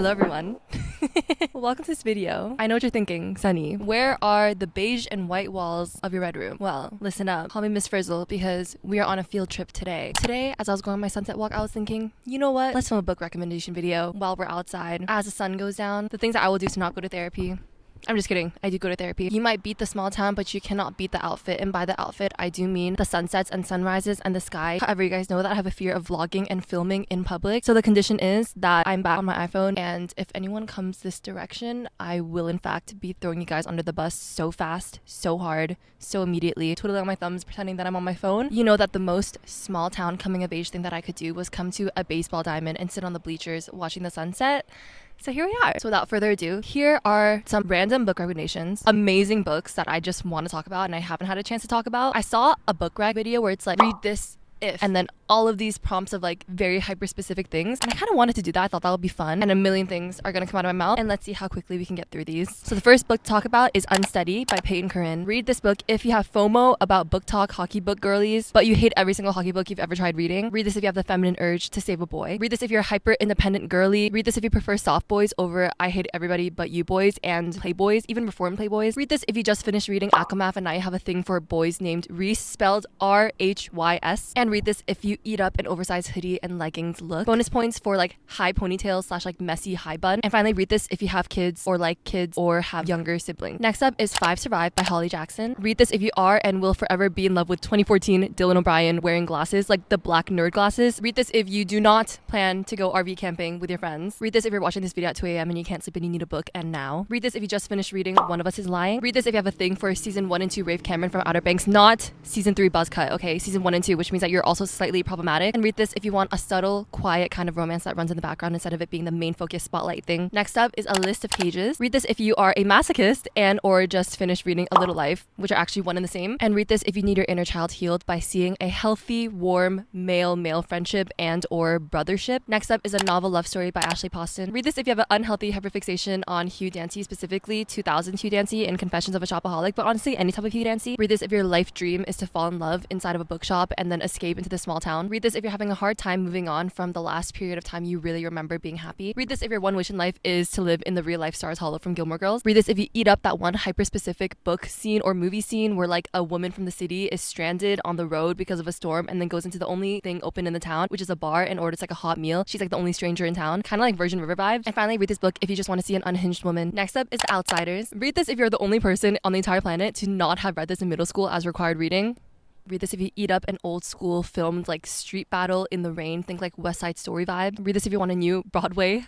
Hello everyone. Welcome to this video. I know what you're thinking, Sunny. Where are the beige and white walls of your bedroom? Well, listen up. Call me Miss Frizzle because we are on a field trip today. Today, as I was going on my sunset walk, I was thinking, you know what? Let's film a book recommendation video while we're outside. As the sun goes down, the things that I will do to not go to therapy. I'm just kidding. I do go to therapy. You might beat the small town, but you cannot beat the outfit. And by the outfit, I do mean the sunsets and sunrises and the sky. However, you guys know that I have a fear of vlogging and filming in public. So the condition is that I'm back on my iPhone. And if anyone comes this direction, I will in fact be throwing you guys under the bus so fast, so hard, so immediately. Twiddling on my thumbs, pretending that I'm on my phone. You know that the most small town coming of age thing that I could do was come to a baseball diamond and sit on the bleachers watching the sunset. So here we are. So without further ado, here are some random book recommendations. Amazing books that I just want to talk about and I haven't had a chance to talk about. I saw a book rec video where it's like, read this if, and then all of these prompts of like very hyper specific things. And I kind of wanted to do that. I thought that would be fun. And a million things are going to come out of my mouth. And let's see how quickly we can get through these. So the first book to talk about is Unsteady by Peyton Corinne. Read this book if you have FOMO about book talk hockey book girlies, but you hate every single hockey book you've ever tried reading. Read this if you have the feminine urge to save a boy. Read this if you're a hyper independent girly. Read this if you prefer soft boys over I hate everybody but you boys and playboys, even reformed playboys. Read this if you just finished reading Akamath and now you have a thing for boys named Reese, spelled RHYS. And read this if you eat up an oversized hoodie and leggings look. Bonus points for like high ponytails / like messy high bun. And finally, read this if you have kids or like kids or have younger siblings. Next up is 5 Survive by Holly Jackson. Read this if you are and will forever be in love with 2014 Dylan O'Brien wearing glasses, like the black nerd glasses. Read this if you do not plan to go RV camping with your friends. Read this if you're watching this video at 2 a.m. and you can't sleep and you need a book and now. Read this if you just finished reading One of Us is Lying. Read this if you have a thing for season 1 and 2 Rafe Cameron from Outer Banks, not season 3 Buzzcut, okay? Season 1 and 2, which means that you're also slightly problematic. And read this if you want a subtle, quiet kind of romance that runs in the background instead of it being the main focus spotlight thing. Next up is A List of Cages. Read this if you are a masochist and or just finished reading A Little Life, which are actually one and the same. And read this if you need your inner child healed by seeing a healthy, warm, male-male friendship and or brothership. Next up is A Novel Love Story by Ashley Poston. Read this if you have an unhealthy hyperfixation on Hugh Dancy, specifically 2000 Hugh Dancy in Confessions of a Shopaholic, but honestly any type of Hugh Dancy. Read this if your life dream is to fall in love inside of a bookshop and then escape into the small town. Read this if you're having a hard time moving on from the last period of time you really remember being happy. Read this if your one wish in life is to live in the real life Stars Hollow from Gilmore Girls. Read this if you eat up that one hyper specific book scene or movie scene where like a woman from the city is stranded on the road because of a storm and then goes into the only thing open in the town, which is a bar, and orders like a hot meal. She's like the only stranger in town, kind of like Virgin River vibes. And finally, read this book if you just want to see an unhinged woman. Next up is The Outsiders. Read this if you're the only person on the entire planet to not have read this in middle school as required reading. Read this if you eat up an old school filmed like street battle in the rain, think like West Side Story vibe. Read this if you want a new Broadway.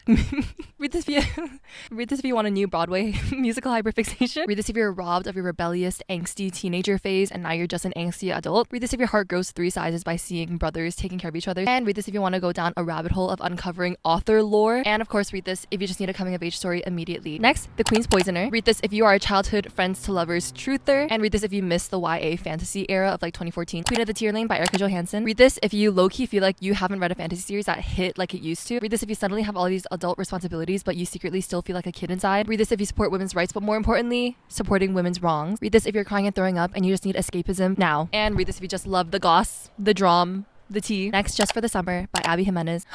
Read this if you want a new Broadway musical hyperfixation. Read this if you're robbed of your rebellious, angsty teenager phase and now you're just an angsty adult. Read this if your heart grows 3 sizes by seeing brothers taking care of each other. And read this if you want to go down a rabbit hole of uncovering author lore. And of course, read this if you just need a coming of age story immediately. Next, The Queen's Poisoner. Read this if you are a childhood friends to lovers truther. And read this if you miss the YA fantasy era of like 2014. Queen of the Tear Lane by Erica Johansson. Read this if you low-key feel like you haven't read a fantasy series that hit like it used to. Read this if you suddenly have all these adult responsibilities but you secretly still feel like a kid inside. Read this if you support women's rights but more importantly, supporting women's wrongs. Read this if you're crying and throwing up and you just need escapism now. And read this if you just love the goss, the dram, the tea. Next, Just for the Summer by Abby Jimenez.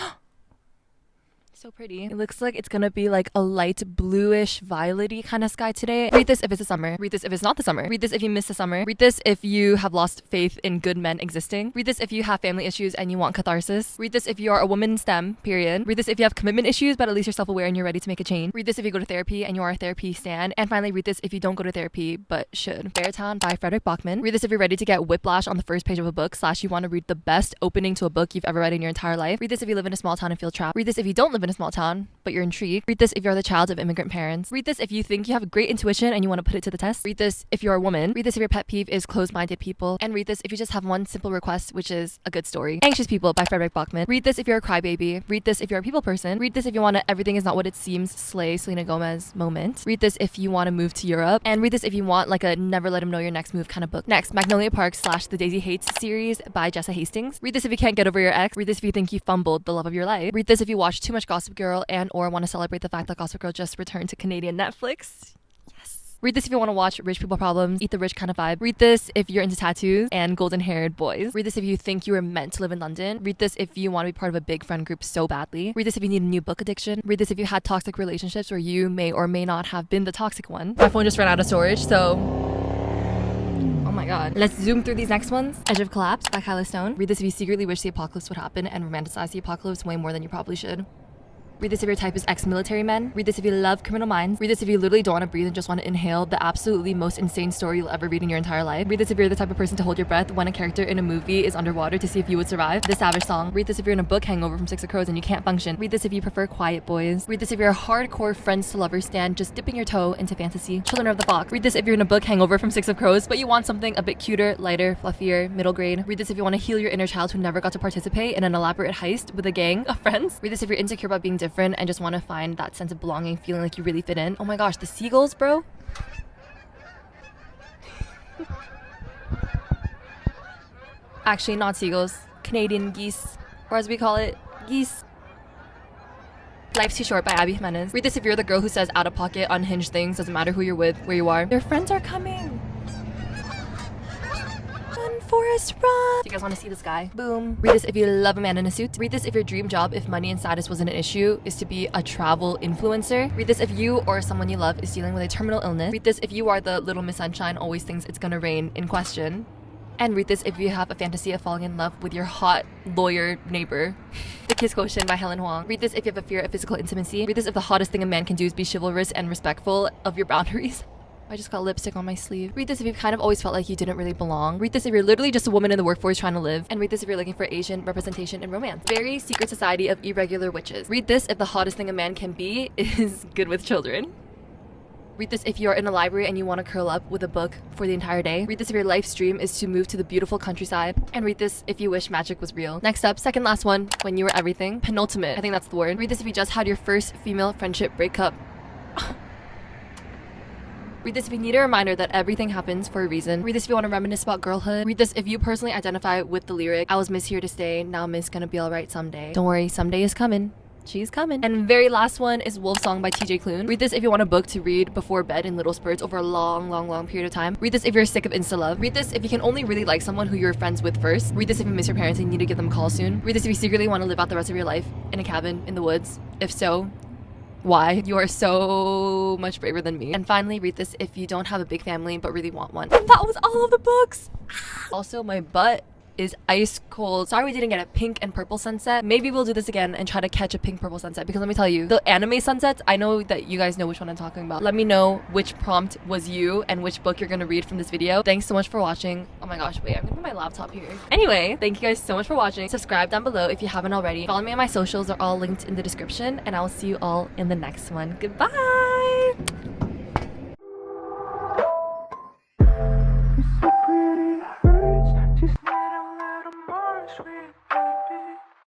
So pretty. It looks like it's gonna be like a light bluish violety kind of sky today. Read this if it's the summer. Read this if it's not the summer. Read this if you miss the summer. Read this if you have lost faith in good men existing. Read this if you have family issues and you want catharsis. Read this if you are a woman in STEM, period. Read this if you have commitment issues but at least you're self-aware and you're ready to make a change. Read this if you go to therapy and you are a therapy stan. And finally, read this if you don't go to therapy but should. Beartown by Frederick Bachman. Read this if you're ready to get whiplash on the first page of a book / you want to read the best opening to a book you've ever read in your entire life. Read this if you live in a small town and feel trapped. Read this if you don't live in a small town but you're intrigued. Read this if you're the child of immigrant parents. Read this if you think you have a great intuition and you want to put it to the test. Read this if you're a woman. Read this if your pet peeve is closed-minded people. And read this if you just have one simple request, which is a good story. Anxious People by Frederick Bachman. Read this if you're a crybaby. Read this if you're a people person. Read this if you want to Everything Is Not What It Seems slay Selena Gomez moment. Read this if you want to move to Europe. And read this if you want like a never let him know your next move kind of book. Next, Magnolia Park / The Daisy Hates series by Jessa Hastings. Read this if you can't get over your ex. Read this if you think you fumbled the love of your life. Read this if you watch too much Gossip Girl and or want to celebrate the fact that Gossip Girl just returned to Canadian Netflix. Yes. Read this if you want to watch rich people problems, eat the rich kind of vibe. Read this if you're into tattoos and golden haired boys. Read this if you think you were meant to live in London. Read this if you want to be part of a big friend group so badly. Read this if you need a new book addiction. Read this if you had toxic relationships where you may or may not have been the toxic one. My phone just ran out of storage, so oh my god. Let's zoom through these next ones. Edge of Collapse by Kyla Stone. Read this if you secretly wish the apocalypse would happen and romanticize the apocalypse way more than you probably should. Read this if your type is ex-military men. Read this if you love Criminal Minds. Read this if you literally don't want to breathe and just want to inhale the absolutely most insane story you'll ever read in your entire life. Read this if you're the type of person to hold your breath when a character in a movie is underwater to see if you would survive. The Savage Song. Read this if you're in a book hangover from Six of Crows and you can't function. Read this if you prefer quiet boys. Read this if you're a hardcore friends to lovers stand just dipping your toe into fantasy. Children of the Fox. Read this if you're in a book hangover from Six of Crows but you want something a bit cuter, lighter, fluffier, middle grade. Read this if you want to heal your inner child who never got to participate in an elaborate heist with a gang of friends. Read this if you're insecure about being different and just want to find that sense of belonging, feeling like you really fit in. Oh my gosh, the seagulls, bro. Actually, not seagulls. Canadian geese. Or as we call it, geese. Life's Too Short by Abby Jimenez. Read this if you're the girl who says out of pocket, unhinged things, doesn't matter who you're with, where you are. Your friends are coming. Run, Forrest, run. Do you guys want to see this guy? Boom. Read this if you love a man in a suit. Read this if your dream job, if money and status wasn't an issue, is to be a travel influencer. Read this if you or someone you love is dealing with a terminal illness. Read this if you are the little Miss Sunshine always thinks it's gonna rain in question. And read this if you have a fantasy of falling in love with your hot lawyer neighbor. The Kiss Quotient by Helen Huang. Read this if you have a fear of physical intimacy. Read this if the hottest thing a man can do is be chivalrous and respectful of your boundaries. I just got lipstick on my sleeve. Read this if you've kind of always felt like you didn't really belong. Read this if you're literally just a woman in the workforce trying to live. And read this if you're looking for Asian representation in romance. Very secret society of irregular witches. Read this if the hottest thing a man can be is good with children. Read this if you're in a library and you want to curl up with a book for the entire day. Read this if your life's dream is to move to the beautiful countryside. And read this if you wish magic was real. Next up, second last one, when you were everything. Penultimate, I think that's the word. Read this if you just had your first female friendship breakup. Read this if you need a reminder that everything happens for a reason. Read this if you want to reminisce about girlhood. Read this if you personally identify with the lyric, I was Miss Here to Stay, now Miss Gonna Be Alright Someday. Don't worry, someday is coming. She's coming. And very last one is Wolf Song by TJ Klune. Read this if you want a book to read before bed in little spurts over a long period of time. Read this if you're sick of Insta love. Read this if you can only really like someone who you're friends with first. Read this if you miss your parents and you need to give them a call soon. Read this if you secretly want to live out the rest of your life in a cabin in the woods. If so, why? You are so much braver than me. And finally, read this if you don't have a big family but really want one. And that was all of the books. Also, my butt is ice cold. Sorry we didn't get a pink and purple sunset. Maybe we'll do this again and try to catch a pink purple sunset, because let me tell you, the anime sunsets, I know that you guys know which one I'm talking about. Let me know which prompt was you and which book you're gonna read from this video. Thanks so much for watching. Oh my gosh, wait, I'm gonna put my laptop here. Anyway, thank you guys so much for watching. Subscribe down below if you haven't already. Follow me on my socials, they're all linked in the description, and I will see you all in the next one. Goodbye.